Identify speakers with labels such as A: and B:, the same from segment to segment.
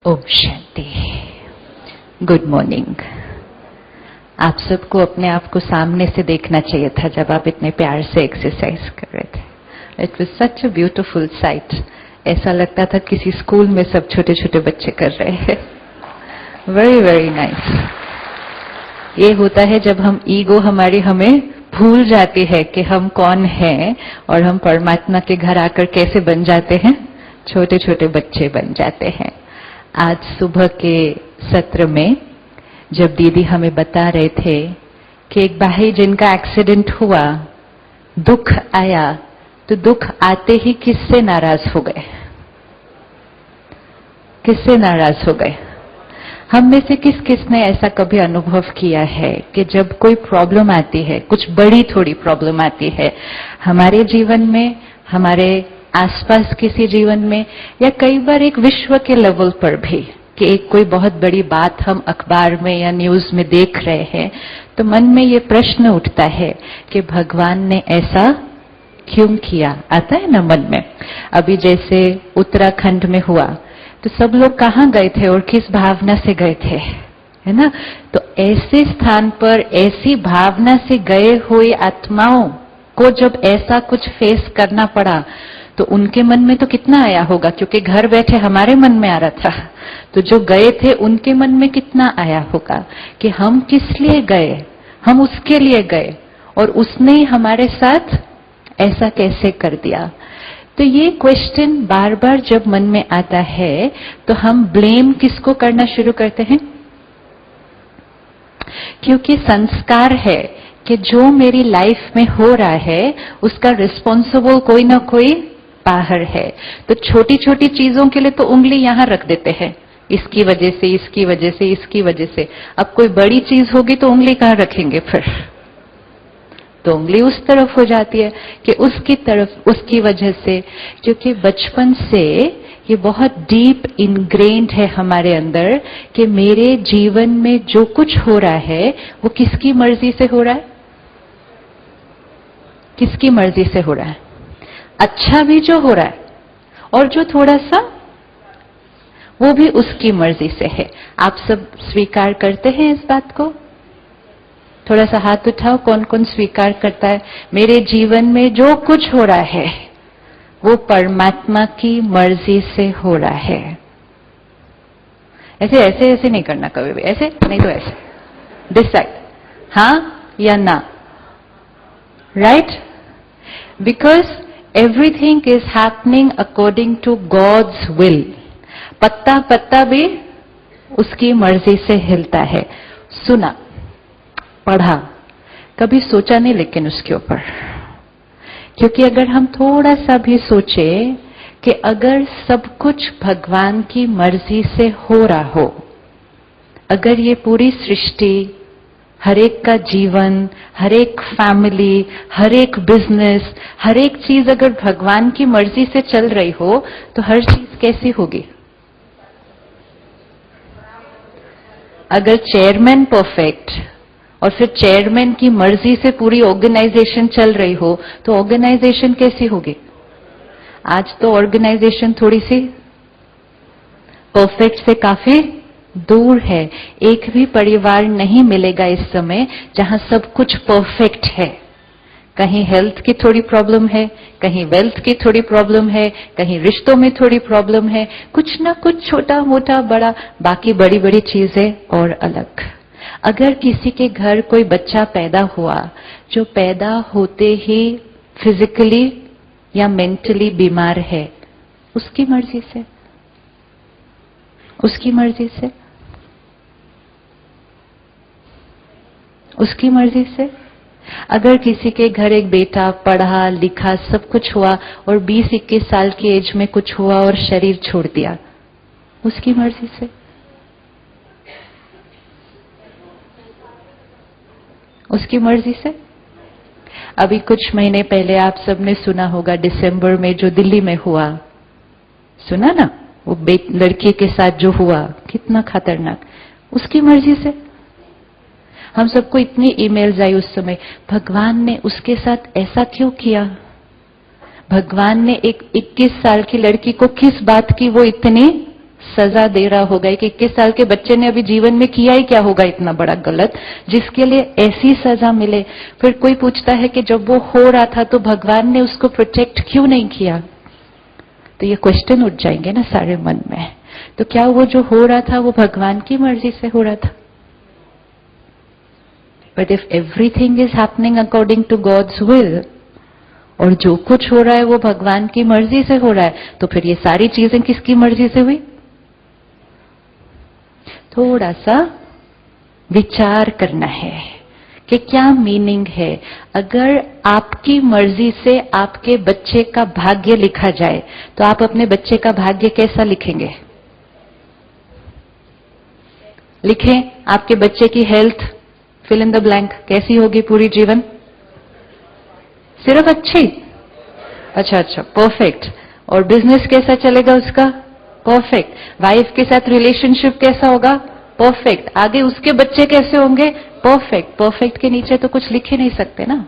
A: Om Shanti. Good morning. आप सबको अपने आप को सामने से देखना चाहिए था जब आप इतने प्यार से एक्सरसाइज कर रहे थे। It was such a beautiful sight. ऐसा लगता था किसी स्कूल में सब छोटे छोटे बच्चे कर रहे हैं। Very very nice. ये होता है जब हम ईगो हमारी हमें भूल जाती है कि हम कौन हैं और हम परमात्मा के घर आकर कैसे बन जाते हैं, छोटे छोटे बच्चे बन जाते हैं। आज सुबह के सत्र में जब दीदी हमें बता रहे थे कि एक भाई जिनका एक्सीडेंट हुआ, दुख आया, तो दुख आते ही किससे नाराज हो गए? किससे नाराज हो गए? हम में से किस किस ने ऐसा कभी अनुभव किया है कि जब कोई प्रॉब्लम आती है, कुछ बड़ी थोड़ी प्रॉब्लम आती है हमारे जीवन में, हमारे आसपास किसी जीवन में, या कई बार एक विश्व के लेवल पर भी, कि एक कोई बहुत बड़ी बात हम अखबार में या न्यूज में देख रहे हैं, तो मन में ये प्रश्न उठता है कि भगवान ने ऐसा क्यों किया? आता है ना मन में। अभी जैसे उत्तराखंड में हुआ तो सब लोग कहाँ गए थे और किस भावना से गए थे, है ना? तो ऐसे स्थान पर ऐसी भावना से गए हुए आत्माओं को जब ऐसा कुछ फेस करना पड़ा तो उनके मन में तो कितना आया होगा, क्योंकि घर बैठे हमारे मन में आ रहा था, तो जो गए थे उनके मन में कितना आया होगा कि हम किस लिए गए, हम उसके लिए गए और उसने ही हमारे साथ ऐसा कैसे कर दिया। तो ये क्वेश्चन बार बार जब मन में आता है तो हम ब्लेम किसको करना शुरू करते हैं? क्योंकि संस्कार है कि जो मेरी लाइफ में हो रहा है उसका रिस्पॉन्सिबल कोई ना कोई बाहर है। तो छोटी छोटी चीजों के लिए तो उंगली यहां रख देते हैं, इसकी वजह से, इसकी वजह से, इसकी वजह से। अब कोई बड़ी चीज होगी तो उंगली कहां रखेंगे फिर? तो उंगली उस तरफ हो जाती है कि उसकी तरफ, उसकी वजह से। क्योंकि बचपन से ये बहुत डीप इनग्रेन्ड है हमारे अंदर कि मेरे जीवन में जो कुछ हो रहा है वो किसकी मर्जी से हो रहा है? किसकी मर्जी से हो रहा है? अच्छा भी जो हो रहा है और जो थोड़ा सा, वो भी उसकी मर्जी से है। आप सब स्वीकार करते हैं इस बात को? थोड़ा सा हाथ उठाओ, कौन कौन स्वीकार करता है मेरे जीवन में जो कुछ हो रहा है वो परमात्मा की मर्जी से हो रहा है? ऐसे ऐसे ऐसे नहीं करना कभी भी, ऐसे नहीं तो ऐसे। डिसाइड, हाँ या ना, right? Because everything is happening according to God's will. पत्ता पत्ता भी उसकी मर्जी से हिलता है। सुना, पढ़ा, कभी सोचा नहीं लेकिन उसके ऊपर। क्योंकि अगर हम थोड़ा सा भी सोचे कि अगर सब कुछ भगवान की मर्जी से हो रहा हो, अगर ये पूरी सृष्टि, हर एक का जीवन, हर एक फैमिली, हर एक बिजनेस, हर एक चीज अगर भगवान की मर्जी से चल रही हो तो हर चीज कैसी होगी? अगर चेयरमैन परफेक्ट और फिर चेयरमैन की मर्जी से पूरी ऑर्गेनाइजेशन चल रही हो तो ऑर्गेनाइजेशन कैसी होगी? आज तो ऑर्गेनाइजेशन थोड़ी सी परफेक्ट से काफी दूर है। एक भी परिवार नहीं मिलेगा इस समय जहां सब कुछ परफेक्ट है। कहीं हेल्थ की थोड़ी प्रॉब्लम है, कहीं वेल्थ की थोड़ी प्रॉब्लम है, कहीं रिश्तों में थोड़ी प्रॉब्लम है, कुछ ना कुछ छोटा मोटा बड़ा, बाकी बड़ी बड़ी चीजें और अलग। अगर किसी के घर कोई बच्चा पैदा हुआ जो पैदा होते ही फिजिकली या मेंटली बीमार है, उसकी मर्जी से, उसकी मर्जी से, उसकी मर्जी से। अगर किसी के घर एक बेटा पढ़ा लिखा सब कुछ हुआ और 20-21 साल की एज में कुछ हुआ और शरीर छोड़ दिया, उसकी मर्जी से, उसकी मर्जी से। अभी कुछ महीने पहले आप सबने सुना होगा, दिसंबर में जो दिल्ली में हुआ, सुना ना? वो लड़की के साथ जो हुआ, कितना खतरनाक। उसकी मर्जी से। हम सबको इतनी ईमेल्स आई उस समय, भगवान ने उसके साथ ऐसा क्यों किया? भगवान ने एक 21 साल की लड़की को किस बात की वो इतनी सजा दे रहा होगा। 21 साल के बच्चे ने अभी जीवन में किया ही क्या होगा इतना बड़ा गलत, जिसके लिए ऐसी सजा मिले। फिर कोई पूछता है कि जब वो हो रहा था तो भगवान ने उसको प्रोटेक्ट क्यों नहीं किया? तो ये क्वेश्चन उठ जाएंगे ना सारे मन में। तो क्या वो जो हो रहा था वो भगवान की मर्जी से हो रहा था? But if everything is happening according to God's will, और जो कुछ हो रहा है वो भगवान की मर्जी से हो रहा है, तो फिर ये सारी चीजें किसकी मर्जी से हुई? थोड़ा सा विचार करना है कि क्या मीनिंग है। अगर आपकी मर्जी से आपके बच्चे का भाग्य लिखा जाए तो आप अपने बच्चे का भाग्य कैसा लिखेंगे? लिखें, आपके बच्चे की health fill in the blank कैसी होगी पूरी जीवन? सिर्फ अच्छी? अच्छा, परफेक्ट। और बिजनेस कैसा चलेगा उसका? परफेक्ट। वाइफ के साथ रिलेशनशिप कैसा होगा? परफेक्ट। आगे उसके बच्चे कैसे होंगे? परफेक्ट। परफेक्ट के नीचे तो कुछ लिख ही नहीं सकते ना,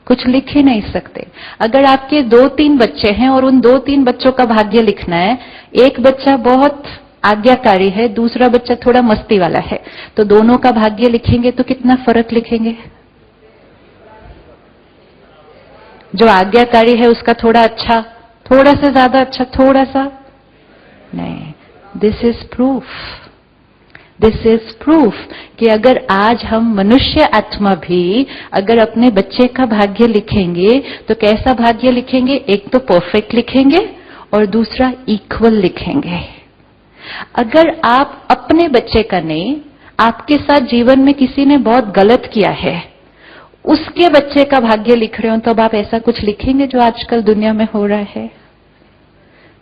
A: कुछ लिख ही नहीं सकते। अगर आपके 2-3 बच्चे हैं और उन 2-3 बच्चों का भाग्य लिखना है, एक बच्चा बहुत आज्ञाकारी है, दूसरा बच्चा थोड़ा मस्ती वाला है, तो दोनों का भाग्य लिखेंगे तो कितना फर्क लिखेंगे? जो आज्ञाकारी है उसका थोड़ा अच्छा, थोड़ा सा ज्यादा अच्छा, थोड़ा सा नहीं। This is proof, this is proof कि अगर आज हम मनुष्य आत्मा भी अगर अपने बच्चे का भाग्य लिखेंगे तो कैसा भाग्य लिखेंगे? एक तो परफेक्ट लिखेंगे और दूसरा इक्वल लिखेंगे। अगर आप अपने बच्चे का नहीं, आपके साथ जीवन में किसी ने बहुत गलत किया है, उसके बच्चे का भाग्य लिख रहे हो, तो अब आप ऐसा कुछ लिखेंगे जो आजकल दुनिया में हो रहा है?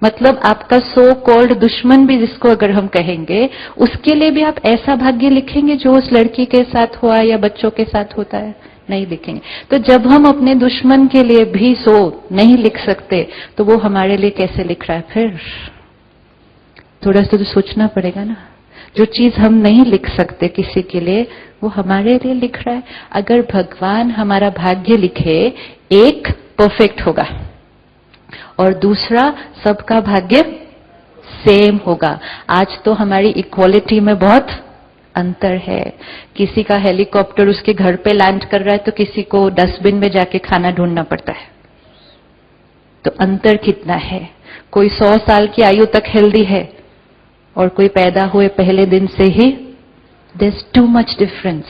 A: मतलब आपका सो कॉल्ड दुश्मन भी जिसको अगर हम कहेंगे, उसके लिए भी आप ऐसा भाग्य लिखेंगे जो उस लड़की के साथ हुआ या बच्चों के साथ होता है? नहीं लिखेंगे। तो जब हम अपने दुश्मन के लिए भी सो नहीं लिख सकते तो वो हमारे लिए कैसे लिख रहा है? फिर थोड़ा सा तो सोचना पड़ेगा ना। जो चीज हम नहीं लिख सकते किसी के लिए, वो हमारे लिए लिख रहा है। अगर भगवान हमारा भाग्य लिखे, एक परफेक्ट होगा और दूसरा सबका भाग्य सेम होगा। आज तो हमारी इक्वालिटी में बहुत अंतर है। किसी का हेलीकॉप्टर उसके घर पे लैंड कर रहा है तो किसी को डस्टबिन में जाके खाना ढूंढना पड़ता है। तो अंतर कितना है। कोई 100 साल की आयु तक हेल्दी है और कोई पैदा हुए पहले दिन से ही, there's too much difference,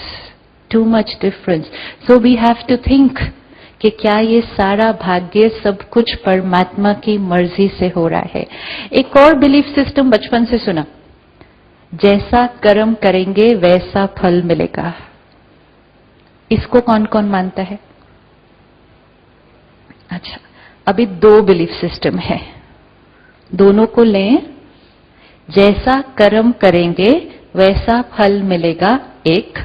A: too much difference. So we have to think कि क्या ये सारा भाग्य सब कुछ परमात्मा की मर्जी से हो रहा है। एक और बिलीफ सिस्टम बचपन से सुना, जैसा कर्म करेंगे वैसा फल मिलेगा। इसको कौन कौन मानता है? अच्छा, अभी 2 बिलीफ सिस्टम है, दोनों को लें। जैसा कर्म करेंगे वैसा फल मिलेगा, एक।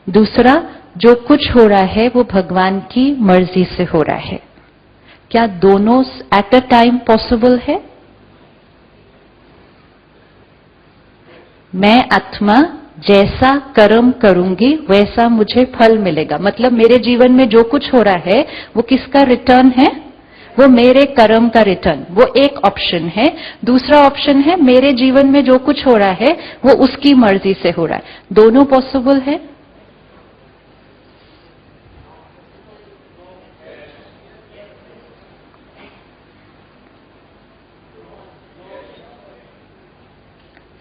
A: दूसरा, जो कुछ हो रहा है वो भगवान की मर्जी से हो रहा है। क्या दोनों एट अ टाइम पॉसिबल है? मैं आत्मा जैसा कर्म करूंगी वैसा मुझे फल मिलेगा। मतलब मेरे जीवन में जो कुछ हो रहा है वो किसका रिटर्न है? वो मेरे कर्म का रिटर्न। वो एक ऑप्शन है। दूसरा ऑप्शन है मेरे जीवन में जो कुछ हो रहा है वो उसकी मर्जी से हो रहा है। दोनों पॉसिबल है?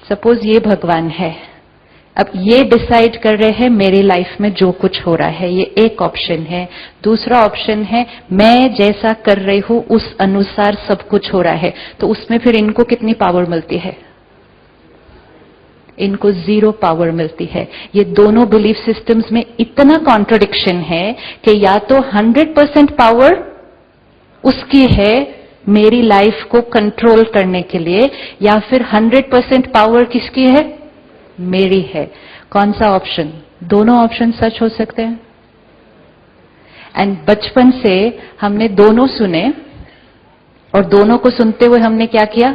A: सपोज ये भगवान है, अब ये डिसाइड कर रहे हैं मेरी लाइफ में जो कुछ हो रहा है, ये एक ऑप्शन है। दूसरा ऑप्शन है मैं जैसा कर रही हूं उस अनुसार सब कुछ हो रहा है। तो उसमें फिर इनको कितनी पावर मिलती है? इनको 0 पावर मिलती है। ये दोनों बिलीफ सिस्टम्स में इतना कॉन्ट्रडिक्शन है कि या तो 100% पावर उसकी है मेरी लाइफ को कंट्रोल करने के लिए, या फिर 100% पावर किसकी है? मेरी है। कौन सा ऑप्शन? दोनों ऑप्शन सच हो सकते हैं। एंड बचपन से हमने दोनों सुने और दोनों को सुनते हुए हमने क्या किया?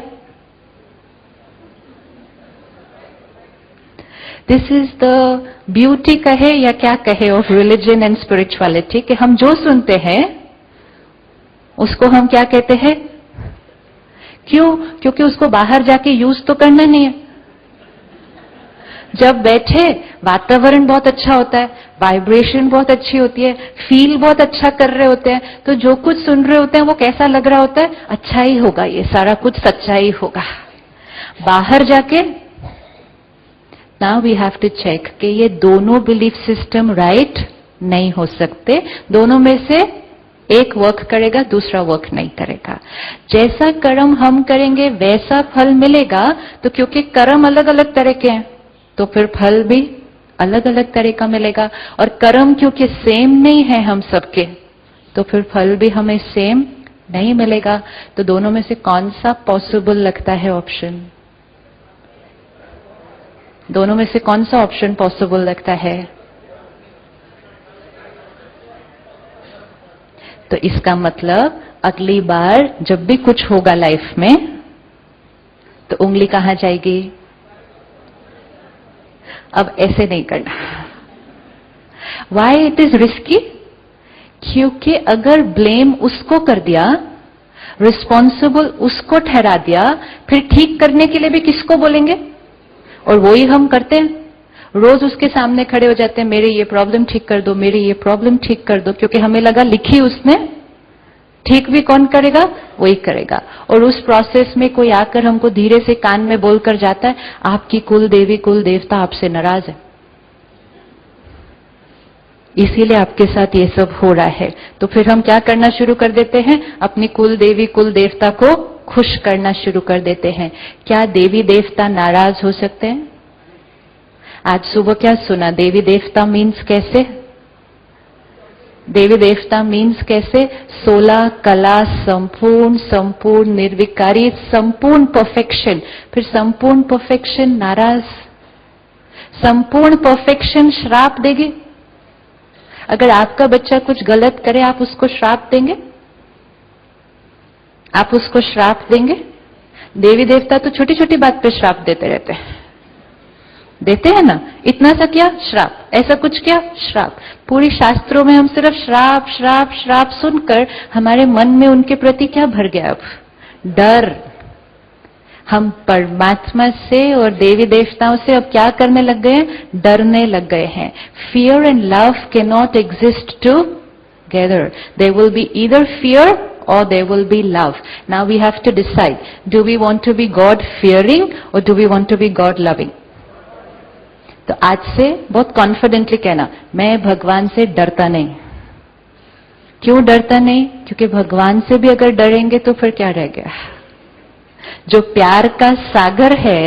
A: दिस इज द ब्यूटी कहे या क्या कहे ऑफ रिलीजन एंड स्पिरिचुअलिटी, कि हम जो सुनते हैं उसको हम क्या कहते हैं? क्यों? क्योंकि उसको बाहर जाके यूज तो करना नहीं है। जब बैठे वातावरण बहुत अच्छा होता है, वाइब्रेशन बहुत अच्छी होती है, फील बहुत अच्छा कर रहे होते हैं, तो जो कुछ सुन रहे होते हैं वो कैसा लग रहा होता है? अच्छा ही होगा, ये सारा कुछ सच्चा ही होगा। बाहर जाके now we have to check कि ये दोनों बिलीफ सिस्टम राइट नहीं हो सकते, दोनों में से एक वर्क करेगा, दूसरा वर्क नहीं करेगा। जैसा कर्म हम करेंगे वैसा फल मिलेगा, तो क्योंकि कर्म अलग अलग तरह के हैं तो फिर फल भी अलग अलग तरह का मिलेगा। और कर्म क्योंकि सेम नहीं है हम सबके, तो फिर फल भी हमें सेम नहीं मिलेगा। तो दोनों में से कौन सा पॉसिबल लगता है ऑप्शन? दोनों में से कौन सा ऑप्शन पॉसिबल लगता है? तो इसका मतलब अगली बार जब भी कुछ होगा लाइफ में तो उंगली कहां जाएगी? अब ऐसे नहीं करना। Why it is risky? क्योंकि अगर ब्लेम उसको कर दिया, रिस्पॉन्सिबल उसको ठहरा दिया, फिर ठीक करने के लिए भी किसको बोलेंगे? और वो ही हम करते हैं, रोज उसके सामने खड़े हो जाते हैं, मेरे ये प्रॉब्लम ठीक कर दो, मेरे ये प्रॉब्लम ठीक कर दो, क्योंकि हमें लगा लिखी उसने, ठीक भी कौन करेगा? वही करेगा। और उस प्रोसेस में कोई आकर हमको धीरे से कान में बोलकर जाता है, आपकी कुल देवी कुल देवता आपसे नाराज है, इसीलिए आपके साथ ये सब हो रहा है। तो फिर हम क्या करना शुरू कर देते हैं? अपनी कुल देवी कुल देवता को खुश करना शुरू कर देते हैं। क्या देवी देवता नाराज हो सकते हैं? आज सुबह क्या सुना? देवी देवता मीन्स कैसे? देवी देवता मीन्स कैसे? 16 कला, संपूर्ण, संपूर्ण निर्विकारी, संपूर्ण परफेक्शन। फिर संपूर्ण परफेक्शन नाराज, संपूर्ण परफेक्शन श्राप देगी। अगर आपका बच्चा कुछ गलत करे, आप उसको श्राप देंगे? आप उसको श्राप देंगे? देवी देवता तो छोटी छोटी बात पे श्राप देते रहते हैं, देते हैं ना, इतना सा क्या श्राप, ऐसा कुछ क्या श्राप। पूरी शास्त्रों में हम सिर्फ श्राप श्राप श्राप सुनकर हमारे मन में उनके प्रति क्या भर गया? अब डर। हम परमात्मा से और देवी देवताओं से अब क्या करने लग गए हैं? डरने लग गए हैं। Fear and love can not exist together, there will be either fear or there will be love. Now we have to decide, do we want to be God fearing or do we want to be God loving? तो आज से बहुत confidently कहना, मैं भगवान से डरता नहीं। क्यों डरता नहीं? क्योंकि भगवान से भी अगर डरेंगे तो फिर क्या रह गया? जो प्यार का सागर है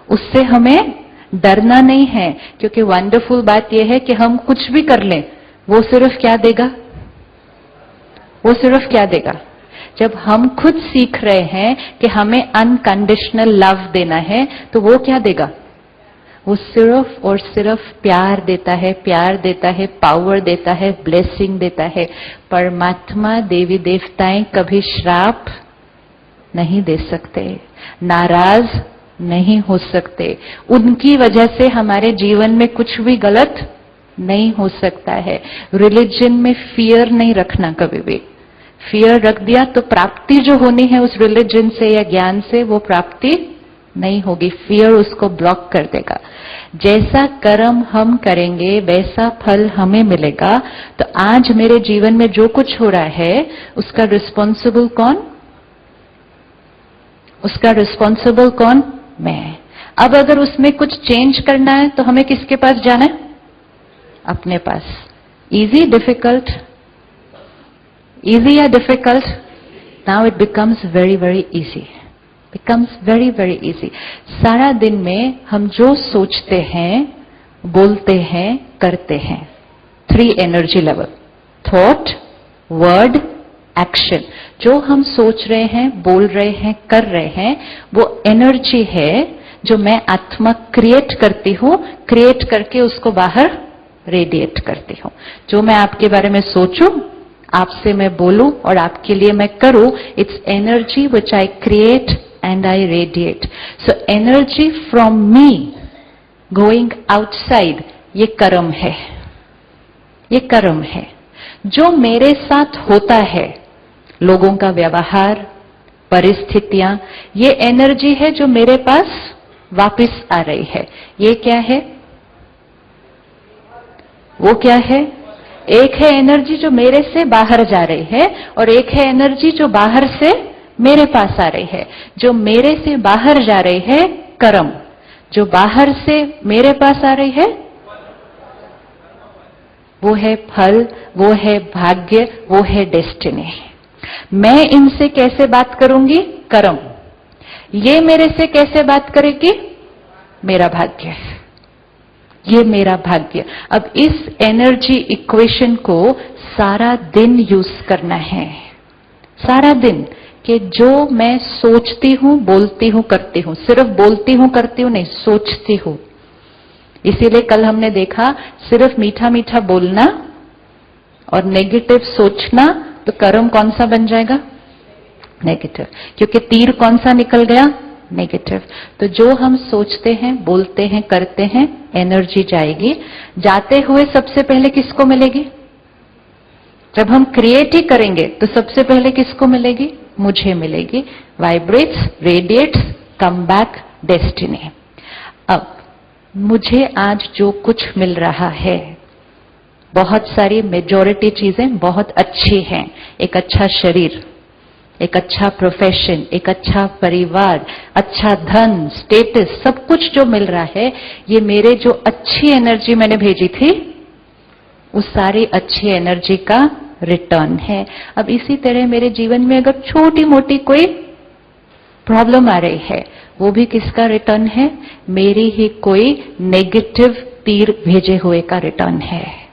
A: उससे हमें डरना नहीं है। क्योंकि वंडरफुल बात यह है कि हम कुछ भी कर लें, वो सिर्फ क्या देगा? वो सिर्फ क्या देगा? जब हम खुद सीख रहे हैं कि हमें अनकंडीशनल लव देना है, तो वो क्या देगा? वो सिर्फ और सिर्फ प्यार देता है, प्यार देता है, पावर देता है, ब्लेसिंग देता है। परमात्मा, देवी देवताएं कभी श्राप नहीं दे सकते, नाराज नहीं हो सकते। उनकी वजह से हमारे जीवन में कुछ भी गलत नहीं हो सकता है। रिलीजन में फियर नहीं रखना कभी भी। फियर रख दिया तो प्राप्ति जो होनी है उस रिलीजन से या ज्ञान से, वो प्राप्ति नहीं होगी। फियर उसको ब्लॉक कर देगा। जैसा कर्म हम करेंगे वैसा फल हमें मिलेगा। तो आज मेरे जीवन में जो कुछ हो रहा है उसका रिस्पॉन्सिबल कौन? उसका रिस्पॉन्सिबल कौन? मैं। अब अगर उसमें कुछ चेंज करना है तो हमें किसके पास जाना है? अपने पास। Easy, difficult? इजी या difficult? Now it becomes very very easy, becomes very very easy. सारा दिन में हम जो सोचते हैं, बोलते हैं, करते हैं, 3 energy level, thought, word, action. जो हम सोच रहे हैं, बोल रहे हैं, कर रहे हैं, वो एनर्जी है जो मैं आत्मा क्रिएट करती हूं, क्रिएट करके उसको बाहर रेडिएट करती हूं। जो मैं आपके बारे में सोचूं, आपसे मैं बोलूं और आपके लिए मैं करूं, it's energy which I create and I radiate. So energy from me going outside, ये कर्म है, ये कर्म है। जो मेरे साथ होता है, लोगों का व्यवहार, परिस्थितियां, ये एनर्जी है जो मेरे पास वापस आ रही है। ये क्या है? वो क्या है? एक है एनर्जी जो मेरे से बाहर जा रही है और एक है एनर्जी जो बाहर से मेरे पास आ रही है। जो मेरे से बाहर जा रही है कर्म, जो बाहर से मेरे पास आ रही है वो है फल, वो है भाग्य, वो है डेस्टिनी। मैं इनसे कैसे बात करूंगी? कर्म। ये मेरे से कैसे बात करेगी? मेरा भाग्य, ये मेरा भाग्य। अब इस एनर्जी इक्वेशन को सारा दिन यूज करना है, सारा दिन, कि जो मैं सोचती हूं, बोलती हूं, करती हूं, सिर्फ बोलती हूं करती हूं नहीं, सोचती हूं। इसीलिए कल हमने देखा सिर्फ मीठा मीठा बोलना और नेगेटिव सोचना, तो कर्म कौन सा बन जाएगा? नेगेटिव, क्योंकि तीर कौन सा निकल गया? नेगेटिव। तो जो हम सोचते हैं, बोलते हैं, करते हैं, एनर्जी जाएगी। जाते हुए सबसे पहले किसको मिलेगी? जब हम क्रिएट ही करेंगे तो सबसे पहले किसको मिलेगी? मुझे मिलेगी। Vibrates, radiates, come back, destiny. अब मुझे आज जो कुछ मिल रहा है, बहुत सारी मेजॉरिटी चीजें बहुत अच्छी हैं। एक अच्छा शरीर, एक अच्छा प्रोफेशन, एक अच्छा परिवार, अच्छा धन, स्टेटस, सब कुछ जो मिल रहा है, ये मेरे जो अच्छी एनर्जी मैंने भेजी थी उस सारी अच्छी एनर्जी का रिटर्न है। अब इसी तरह मेरे जीवन में अगर छोटी मोटी कोई प्रॉब्लम आ रही है, वो भी किसका रिटर्न है? मेरी ही कोई नेगेटिव तीर भेजे हुए का रिटर्न है।